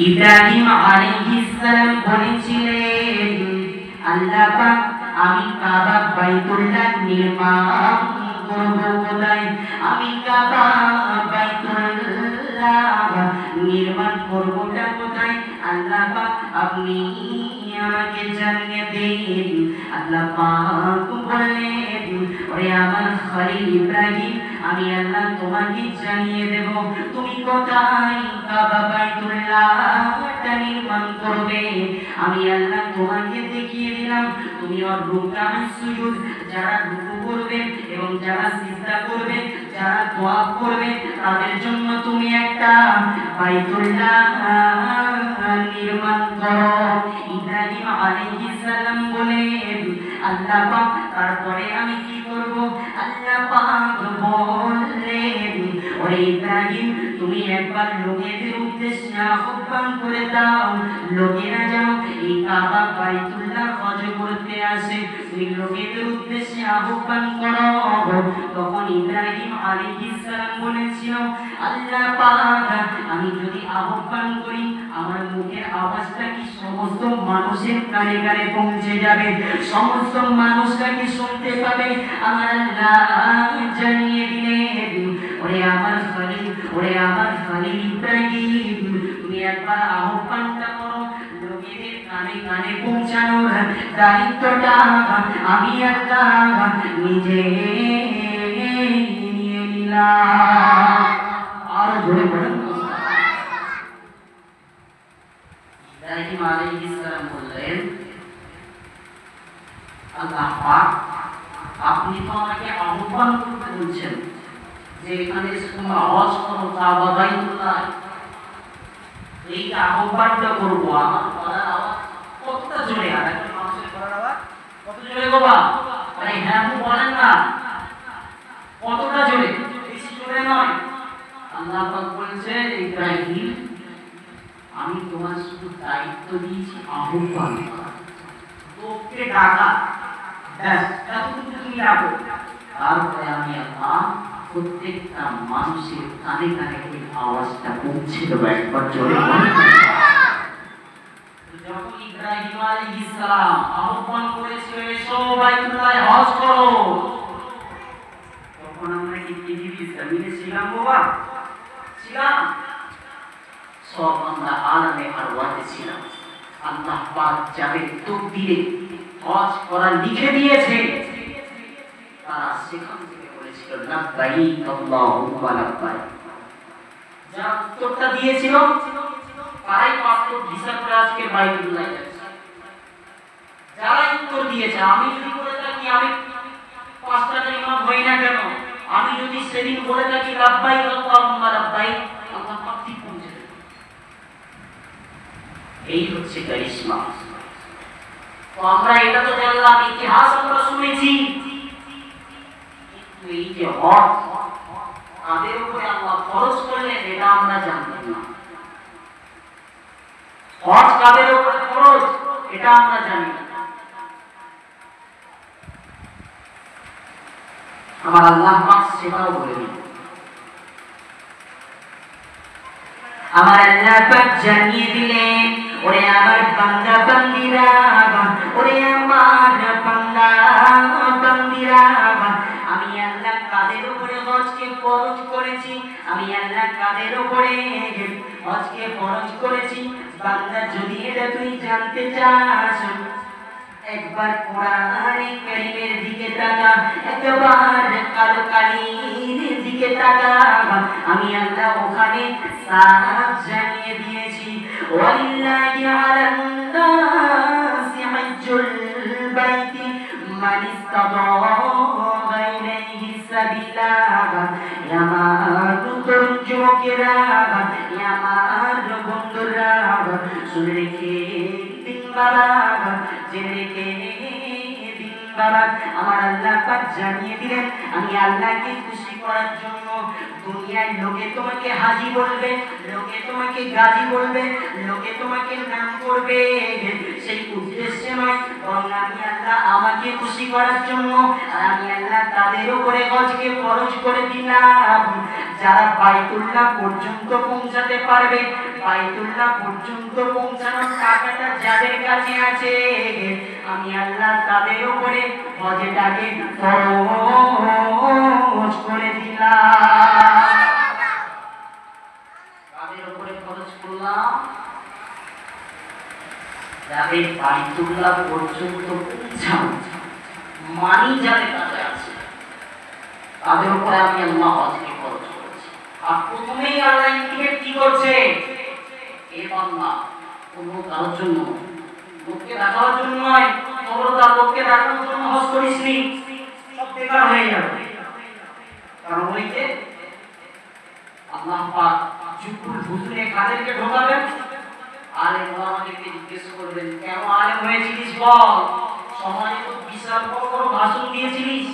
ইব্রাহিম আলাইহিস সালাম বলেছিলেন, আল্লাহ পাক আমি কাবা বাইতুল্লাহ নির্মাণ করব কোথায়? আমি কাবা বাইতুল্লাহ নির্মাণ করবটা কোথায়? আল্লাহ পাক আপনি আমাকে জানিয়ে দিন। আল্লাহ পাক বললেন, ওরে আমার খলিল ইব্রাহিম, আমি আল্লাহ তোমাকে জানিয়ে দেব তুমি কোথায় কাবা বাইতুল্লাহটা নির্মাণ করবে। আমি আল্লাহ তোমাকে দেখিয়ে দিলাম। তুমি আর রুকআ সুজুদ যারা রুকু করবে এবং যারা সিজদা করবে, যারা দোয়া করবে, তাদের জন্য তুমি একটা বাইতুল্লাহ নির্মাণ করো। ইব্রাহিম আলাইহিস সালাম বলেন, আল্লাহ পাক তারপরে আমি কি করব? আল্লাহ পাক বললেন, ওরে ইব্রাহিম তুমি একবার লোকেদের উদ্দেশ্যে আহ্বান করে দাও, লোকেরা যেন এই কাবা বাইতুল্লাহ হজ করতে আসে, তুমি লোকেদের উদ্দেশ্যে আহ্বান করো। তখন ইব্রাহিম আলাইহিস সালাম বলেছিল, আল্লাহ পাক আমি যদি আহ্বান করি আমার মুখের আওয়াজটা কি সমস্ত মানুষের কানে কানে পৌঁছে যাবে? সমস্ত মানুষরা কি শুনতে পাবে? আমার আল্লাহ জানিয়ে দিলেন, ওরে আমার খলিল, ওরে আমার খলিল ইব্রাহিম তুমি একবার আহ্বানটা করো, লোকেদের কানে কানে পৌঁছানোর দায়িত্বটা আমি আল্লাহ নিজে নিয়ে নিলাম। আর জোরে বলেন। ইব্রাহিম আলাইহিস সালাম বললেন, আল্লাহ পাক আপনি তো আমাকে আহ্বান করতে বলছেন যে এখানে তোমরা হজ করো কাবা বাইতুল্লাহ, এই আহ্বানটা করব। আমার গলার আওয়াজ কতটা জোরে? আর একটা মানুষের গলার আওয়াজ কত জোরে বাবা? আরে হ্যাঁ বলেন না, কতটা জোরে? বেশি জোরে নয়। আল্লাহ পাক বলেছেন, ইব্রাহিম আমি তোমার শুধু দায়িত্ব দিয়েছি আহ্বান করা, লোককে ডাকা, ব্যাস এতটুকু তুমি ডাকো। তারপরে আমি আল্লাহ প্রত্যেকটা মানুষের কানে কানে এই আওয়াজটা পৌঁছে দেবো। একবার জোরে বলেন। যখন ইব্রাহিম আলাইহিস সালাম আহ্বান করেছিল এসো বাইতুল্লাহ হজ করো, তখন আমরা কি পৃথিবীর জমিনে ছিলাম বাবা? ছিলাম? সব আমরা আলামে আরওয়াতে ছিলাম। আল্লাহ পাক যাদের তকদিরে হজ করা লিখে দিয়েছে তারা সেখান থেকে বলেছিল লাব্বাইক আল্লাহুম্মা লাব্বাইক। যারা উত্তরটা দিয়েছিল তারাই পাসপোর্ট ভিসা করে আজকে বাইতুল্লাহ যাচ্ছে। যারা উত্তর দিয়েছে, আমি যদি বলে থাকি আমি পাঁচটা ইমাম হই না কেন, আমি যদি সেদিন বলে থাকি লাব্বাইক আল্লাহুম্মা লাব্বাইক, আল্লাহ পাক ঠিক পৌঁছে দেবে। এই হচ্ছে কারিশমা। তো আমরা এটা তো জানলাম, ইতিহাস আমরা শুনেছি, কিন্তু এই যে হজ তাদের উপরে আল্লাহ ফরজ করলেন এটা আমরা জানতাম না। হজ কাদের উপরে ফরজ এটা আমরা জানি না। আমার আল্লাহ পাক সেটাও বলে দিলেন। আমার আল্লাহ পাক জানিয়ে দিলেন, ওরে আমার বান্দা বান্দিরা, ওরে আমার বান্দা বান্দিরা, আমি আল্লাহ কাদের উপরে হজকে ফরজ করেছি, আমি আল্লাহ কাদের উপরে হজকে ফরজ করেছি। বান্দা যদি এটা তুই জানতে চাস, একবার কোরআনে কারীমের দিকে তাকা, একবার কালো কালির দিকে তাকা। আমি আল্লাহ ওখানে সাফ জানিয়ে দিয়েছি, ওয়ালিল্লাহি আলান নাসি হজ্জুল বাইতি মান ইসতাতা ইলাইহি সাবিলা। আমার যুবকেরা, আমার বন্ধুরা, শুনে রেখে দিন বাবা, জেনে রেখে দিন বাবা, আমার আল্লাহ পাক জানিয়ে দিলেন আমি আল্লাহকে খুশি করার জন্য দুনিয়ার লোকে তোমাকে হাজী বলবে, লোকে তোমাকে গাজী বলবে, লোকে তোমাকে নাম করবে, সেই উদ্দেশ্যে নয়, বরং আমি আল্লাহ আমাকে খুশি করার জন্য আর আমি আল্লাহ তাদের উপরে হজকে ফরজ করে দিলাম যারা বাইতুল্লাহ পর্যন্ত পৌঁছাতে পারবে, বাইতুল্লাহ পর্যন্ত পৌঁছানোর টাকাটা যাদের কাছে আছে, আমি আল্লাহ তাদের উপরে হজটাকে ফরজ করে দিলাম। তাদের উপরে খরচ করলাম যাদের বাইতুল্লাহ পর্যন্ত পৌঁছানো মানি যাদের কাছে আছে, তাদের উপরে আমি আল্লাহ হজকে খরচ করেছি। আর প্রথমেই আল্লাহ ইন্ডিকেট কি করছে, এ বান্দা কোনো কারোর জন্য, লোককে দেখানোর জন্য নয়, খবরদার লোককে দেখানোর জন্য হজ করিসনি, সব বেকার হয়ে যাবে। কারণ ওই যে আল্লাহ পাক যুকুল হুজুরে কাদেরকে ঢোকাবেন, আলেম ওলামাদেরকে জিজ্ঞেস করবেন কেন আলেম হয়েছিলিস বল, সমাজে তো বিশাল বড় ভাষণ দিয়েছিলিস,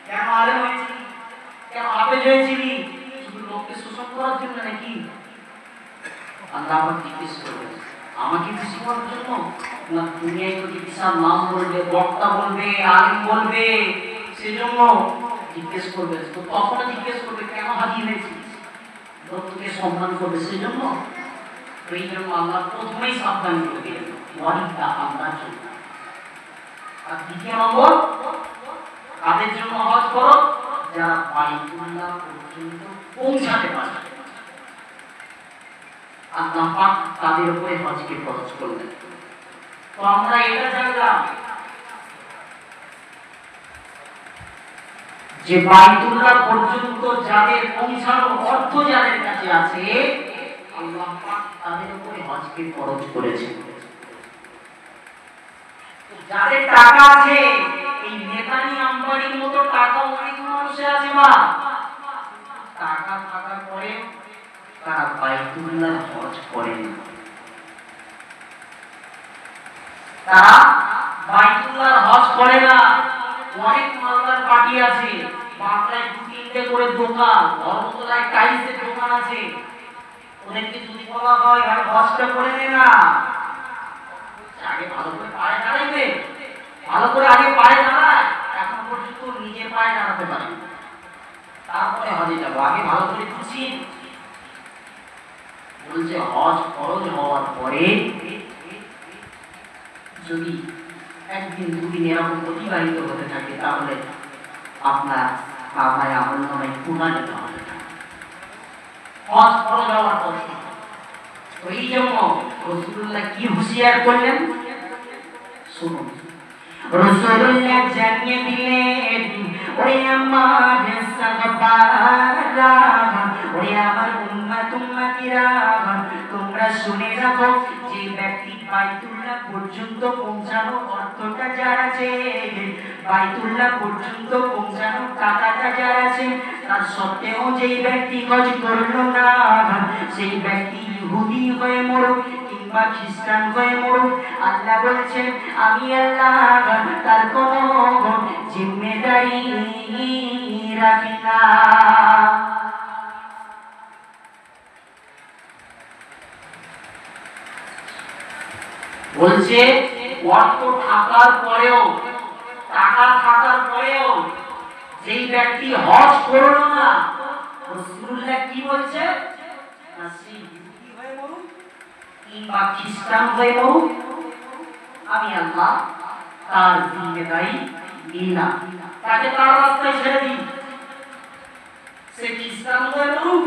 কেন আলেম হয়েছিলি, কেন হাফেজ হয়েছিলি, শুধু লোককে শোষণ করার জন্য নাকি? আল্লাহ পাক জিজ্ঞেস করবেন আমাকে খুশি করার জন্য না দুনিয়ায় যদি বিশাল নাম বলবে, বক্তা বলবে, আলেম বলবে, সেজন্য জিজ্ঞেস করবে। তো তখন জিজ্ঞেস করবে কেন হাজি হয়েছিস, লোককে সম্মান করবে সেজন্য। তো এই জন্য আল্লাহ প্রথমেই সাবধান করে দিলেন ওয়ারিদা আল্লাহর জন্য। আর দ্বিতীয় নম্বর কাদের জন্য হজ করো, যারা বাইতুল্লাহ পর্যন্ত পৌঁছাতে পারে, আল্লাহ পাক তাদের উপরে হজকে খরচ করলেন। তো আমরা এটা জানলাম যে বাইতুল্লাহ পর্যন্ত যাদের পৌঁছানোর অর্থ যাদের কাছে আছে, আল্লাহ পাক তাদের উপরে হজকে খরচ করেছেন। যাদের টাকা আছে, এই নেতানি আম্বানির মতো টাকা অনেক মানুষের আছে, মা টাকা থাকার পরে তারা বাইতুল্লাহ হজ করেন না। তারা বাইতুল্লাহ হজ করে না। অনেক মালদার পার্টি আছে, বাংলায় 2-3টে করে দোকান, ধর্মতলায় টাইলসের দোকান আছে, ওদেরকে যদি বলা হয় আর হজটা করে নে না, আগে ভালো করে পায়ে দাঁড়াইবে, ভালো করে আগে পায়ে দাঁড়ায়, এখন পর্যন্ত নিজের পায়ে দাঁড়াতে পারে, তারপরে হজে যাবো, আগে ভালো করে খুশি। বলছে হজ ফরজ হওয়ার পরে যদি একদিন দুদিন এরকম অতিবাহিত হতে থাকে, তাহলে আপনার কামায় আমলনামায় গুনাহ দিতে হবে। হজ ফরজ হওয়ার পরে এই জন্য রাসূলুল্লাহ কি হুঁশিয়ার করলেন শুনুন। রাসূলুল্লাহ জানিয়ে দিলেন, ওরে আমার সাহাবারা, ওরে আমার উম্মতিরা, তোমরা শুনে রাখো, যে ব্যক্তি বাইতুল্লাহ পর্যন্ত পৌঁছানোর অর্থটা যার আছে, বাইতুল্লাহ পর্যন্ত পৌঁছানোর টাকাটা যার আছে, তার সত্ত্বেও যেই ব্যক্তি হজ করলো না, সেই ব্যক্তি ইহুদি হয়ে মরুক কিংবা খ্রিস্টান হয়ে মরুক, আল্লাহ বলছেন আমি আল্লাহ তার কোনো জিম্মেদারি রাখি না। বলছে অর্থ থাকার পরেও, টাকা থাকার পরেও যেই ব্যক্তি হজ করলো না, রাসূলুল্লাহ কি বলছে, না সে ইহুদি হয়ে মরুক কিংবা খ্রিস্টান হয়ে মরুক, আমি আল্লাহ তার জিম্মেদারি নিই না, তাকে তার রাস্তায় ছেড়ে দিই। সে খ্রিস্টান হয়ে মরুক,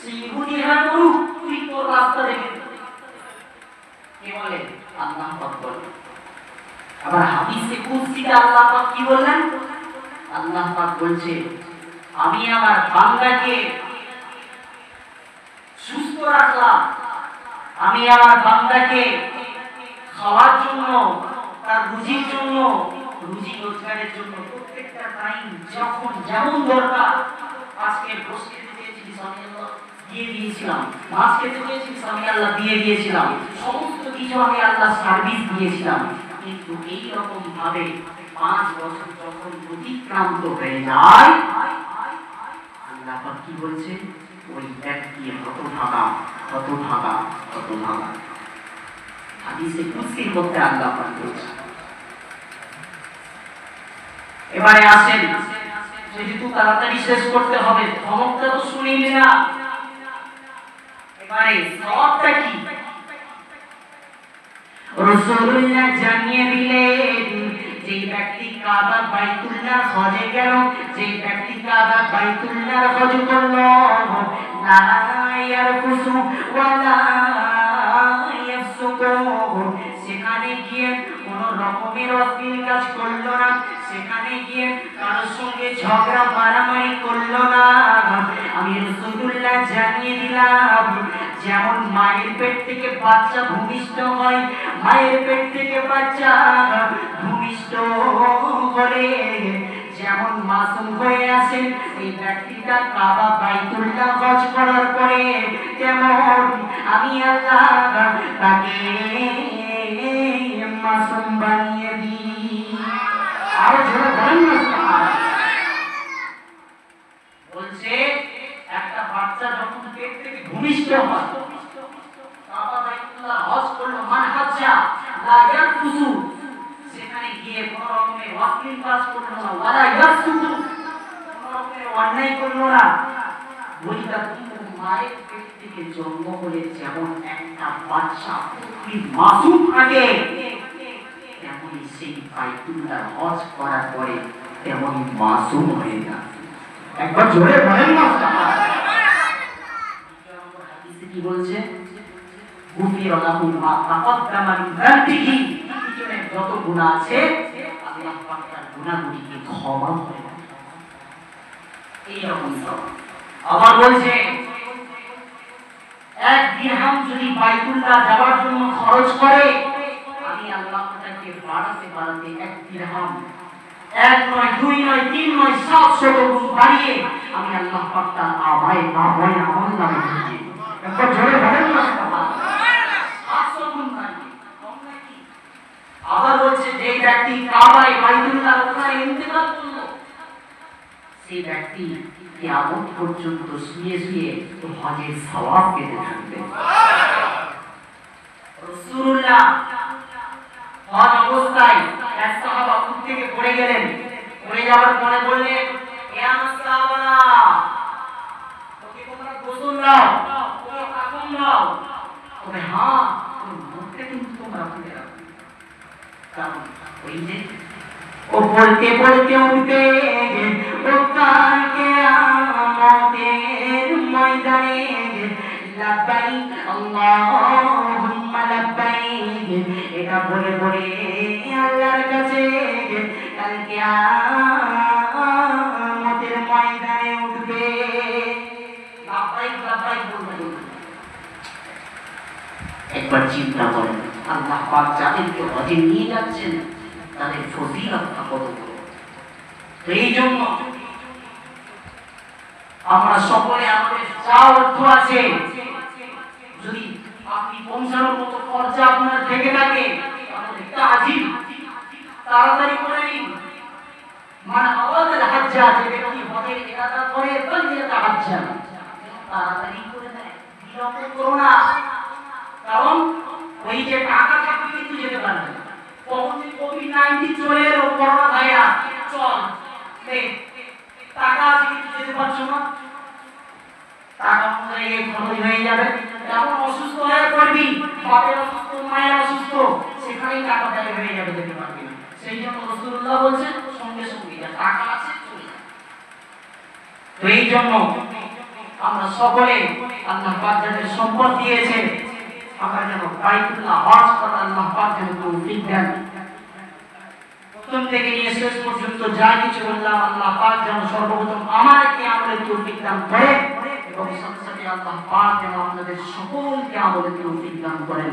সে ইহুদি হয়ে মরুক, তুই তোর রাস্তা দেখে। কে বলে? আল্লাহ পাক বলেন। আবার হাদিসে কুদসিতে আল্লাহ পাক কি বললেন? আল্লাহ পাক বলছে আমি আমার বান্দাকে সুস্থ রাখলাম, আমি আমার বান্দাকে খাওয়ার জন্য, তার রুজির জন্য, রুজি রোজগারের জন্য প্রত্যেকটা টাইম যখন যেমন দরকার, আজকে গোশত খেতে চেয়েছিস আমি আল্লাহ দিয়ে দিয়েছিলাম, মাছ খেতে চেয়েছিস আমি আল্লাহ দিয়ে দিয়েছিলাম, সমস্ত কিছু আমি আল্লাহ সার্ভিস দিয়েছিলাম। কিন্তু এইরকম ভাবে 5 বছর যখন অতিক্রান্ত হয়ে যায়, আল্লাহ পাক কি বলছে, ওই ব্যক্তি হতভাগা, হতভাগা, হতভাগা। হাদিসে কুদসির মধ্যে আল্লাহ পাক বলছে। এবারে আসেন যেহেতু তাড়াতাড়ি শেষ করতে হবে, ধমকটা তো শুনিনি না, এবারে সওয়াবটা কি? রাসূলুল্লাহ জানিয়ে দিলেন, যে ব্যক্তি কাবা বাইতুল্লাহ হজে গেল, যে ব্যক্তি কাবা বাইতুল্লাহ হজ করলো, লা ইয়ারফুসু ওয়ালা ইয়াফসুকু, সেখানে গিয়ে কোন রকমের অশ্লীল কাজ করলো না, সেখানে গিয়ে কারোর সঙ্গে ঝগড়া মারামারি করলো না। আমি রাসূলুল্লাহ জানিয়ে দিলাম, যেমন মায়ের পেট থেকে বাচ্চা ভূমিষ্ঠ হয়, মায়ের পেট থেকে বাচ্চা ভূমিষ্ঠ করে যেমন মাসুম হয়ে আসে, এই ব্যক্তিটা কাবা বাইতুল্লাহ হজ করার পরে তেমন আমি আল্লাহ তাকে মাসুম বানিয়ে দিই। আর জোরে বলেন না বলছে, একটা বাচ্চা যখন পেট থেকে ভূমিষ্ঠ হয়, কাবা বাইতুল্লাহ হজ করলো, মান হাজ্জা লা ইয়ারফুসু, সেখানে গিয়ে কোন রকমের অশ্লীল কাজ করলো না, ওয়ালা ইয়াসুকু, কোন রকমের অন্যায় করলো না, বুঝলা? কিন্তু মায়ের পেট থেকে জন্ম হলে যেমন একটা বাচ্চা খুবই মাসুম থাকে, তেমনি সেই বাইতুল্লাহ হজ করার পরে তেমনি মাসুম হয়ে যায়। একবার জোরে বলেন না। হাদিসে কি বলছে? গুফিরা লাহু মা তাকাদ্দামা মিন যানবিহি, পিছনে যত গুনাহ আছে আল্লাহ পাক তার গুনাহগুলিকে ক্ষমা করে দেন। এই রকম সব আবার বলছে, এক দিরহাম যদি বাইতুল্লাহ যাওয়ার জন্য খরচ করে, আমি আল্লাহ তাকে বাড়াতে বাড়াতে এক দিরহাম, এক নয়, দুই নয়, তিন নয়, 700 গুণ বাড়িয়ে আমি আল্লাহ পাক তার আমল নামে দিই। একবার জোরে বলেন না। আবার বলছে, যে ব্যক্তি কাবায় বাইতুল্লাহ ওখানে ইন্তেকাল করলো, সেই ব্যক্তি কিয়ামত পর্যন্ত শুয়ে শুয়ে হজের সওয়াব পেতে থাকবে। রাসূলুল্লাহ হজ অবস্থায় এক সাহাবা উঠ থেকে পড়ে গেলেন, পড়ে যাওয়ার পরে বললেন, হে আমার সাহাবারা, ওকে তোমরা গোসল দাও, ওকে কাফন দাও, তবে হ্যাঁ ওর মুখটা কিন্তু তোমরা খুলে রাখো, কারণ ওই যে ও বলতে বলতে উঠবে, ও কালকে আমাদের ময়দানে লাব্বাইক আল্লাহুম্মা লাব্বাইক, এটা বলে বলে আল্লাহর কাছে কালকে আমাদের ময়দানে উঠবে। লাব্বাইক লাব্বাইক বলবে। একবার চিন্তা করেন, আল্লাহ পাক যাদেরকে হজে নিয়ে যাচ্ছেন তাদের ফজিলতটা কত বড়। তো এই জন্য আমরা সকলে আমাদের যা অর্থ আছে, যদি আপনি পৌঁছানোর মতো খরচা আপনার থেকে থাকে, আমাদের তাজিল তাড়াতাড়ি করে নিন। মানে আমাদের হাজ্জা, যে ব্যক্তি হজের ইরাদা করে তার হাজ্জা তাড়াতাড়ি করে দেয়, বিলম্ব করো না। কারণ ওই যে টাকা থাকলে কিন্তু যেতে পারবে না। কখন কোভিড-19 চলে এলো, করোনা ভাইরাস, চল টাকা আছে কিন্তু যেতে পারছো না, টাকা অনুযায়ী খরচ হয়ে যাবে। এমন অসুস্থ হয়ে পড়বি, বাপের অসুস্থ, মায়ের অসুস্থ, সেখানেই টাকা ব্যয় হয়ে যাবে, যেতে পারবি না। সেই জন্য রাসূলুল্লাহ বলছেন, সঙ্গে সঙ্গে যা টাকা আছে চলে যাবে। তো এই জন্য আমরা সকলে আল্লাহ পাক যাদের সম্পদ দিয়েছে, আমরা যেন বাইতুল্লাহ হজ করার আল্লাহ পাক যেন তৌফিক দেন। প্রথম থেকে নিয়ে শেষ পর্যন্ত যা কিছু বললাম, আল্লাহ পাক যেন সর্বপ্রথম আমাদেরকে আমলের তৌফিক দান করে, এবং সাথে সাথে আল্লাহ পাক যেন আমাদের সকলকে আমলের তৌফিক দান করেন।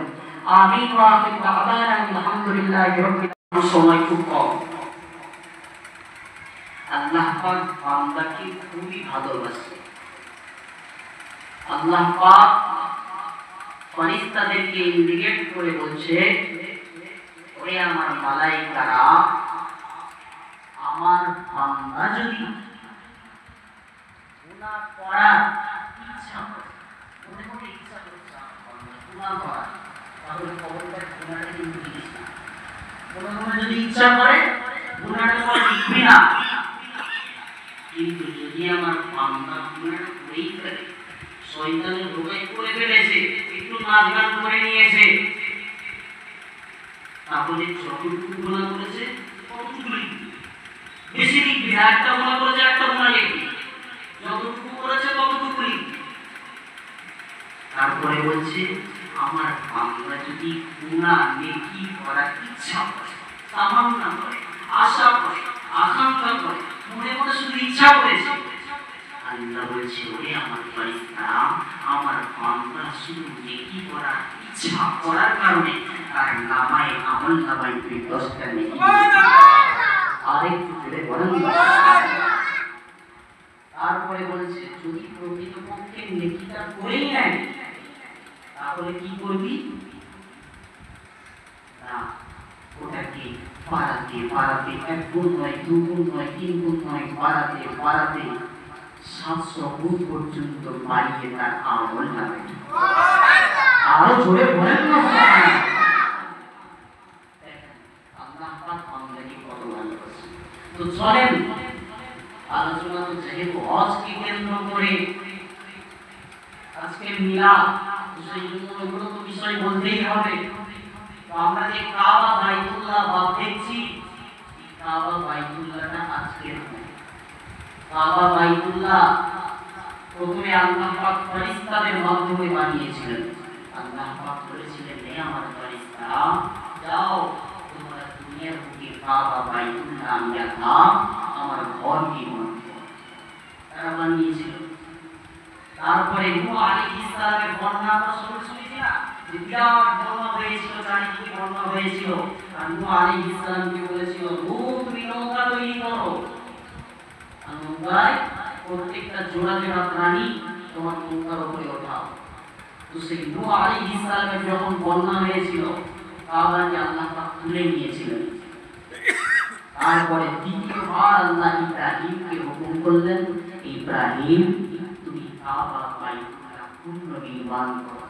আমিন ওয়া আখিরু দাওয়ানা আলহামদুলিল্লাহি রাব্বিল আলামিন। সময় খুব কম। আল্লাহ পাক বান্দাকে খুবই ভালোবাসে। আল্লাহ পাক ফেরেশতাদেরকে ইন্ডিকেট করে বলছে, ওরে আমার মালায়েকারা, আমার বান্দা যদি গুনাহ করার ইচ্ছা করে, মনে মনে ইচ্ছা করছে গুনাহ করার, তাহলে খবরদার গুনাহটা কিন্তু লিখিস না। মনে মনে যদি ইচ্ছা করে গুনাহটা লিখবি না। কিন্তু যদি আমার বান্দা গুনাহ করেই ফেলে, শয়তানের ধোঁকায় পড়ে ফেলেছে, একটু নাচ গান করে নিয়েছে, তাহলে যতটুকু গুনাহ করেছে ততটুকু লিখবে, বেশি লিখবে, একটা গুনাহ করেছে একটা গুনাহ লিখবে, যতটুকু করেছে ততটুকু লিখবে। তারপরে বলছে আমার বান্দা যদি গুনাহ নেকি করার ইচ্ছা করে, তামান্না করে, আশা করে, আকাঙ্ক্ষা করে, মনে মনে শুধু ইচ্ছা করেছে, আল্লাহ বলছে ওরে আমার ফেরেশতা, আমার বান্দা শুধু নেকি করার ইচ্ছা করার কারণে তার নামায় আমল নামায় 10টা নেকি। আরেকটু জোরে বলেন। তারপরে বলছে যদি প্রকৃতপক্ষে নেকিটা করেই নেয় তাহলে কি করবি না, ওটাকে পারাতে পারাতে 1 গুণ নয় 2 গুণ নয় 3 গুণ নয় পারাতে পারাতে 700 গুণ পর্যন্ত বাড়িয়ে তার আমল নামায়। আরো জোরে বলেন না। আল্লাহ পাক বান্দাকে কত ভালোবাসে। তো চলেন আলোচনা তো যেহেতু হজকে কেন্দ্র করে আজকে মিলাদ, সেই জন্য এগুলো তো বিষয় বলতেই হবে। তো আমরা যে কাবা বাইতুল্লাহ ভাব দেখছি, কাবা বাইতুল্লাহটা আজকের নয়। কাবা বাইতুল্লাহ প্রথমে আল্লাহ পাক ফেরেশতাদের মাধ্যমে বানিয়েছিলেন। আল্লাহ পাক বলেছিলেন হে আমার ফেরেশতা যাও তোমরা দুনিয়ার বুকে কাবা বাইতুল্লাহ আমি আমার ঘর নির্মাণ করো। তারা বানিয়েছিল। তারপরে নূহ আলাইহিস সালামের বন্যা আমরা শুনেছি না, যে বিরাট বন্যা হয়েছিল, চারিদিকে বন্যা হয়েছিল, আর নূহ আলাইহিস সালামকে বলেছিল নূহ তুমি নৌকা তৈরি করো, আর নৌকায় প্রত্যেকটা জোড়া জোড়া প্রাণী তোমার নৌকার উপরে ওঠাও। তো সেই নূহ আলাইহিস সালামের যখন বন্যা হয়েছিল কাবাকে আল্লাহ পাক তুলে নিয়েছিলেন। তারপরে দ্বিতীয়বার আল্লাহ ইব্রাহিমকে হুকুম করলেন ইব্রাহিম তুমি কাবা বাইতুল্লাহ পুনর্নির্মাণ করো।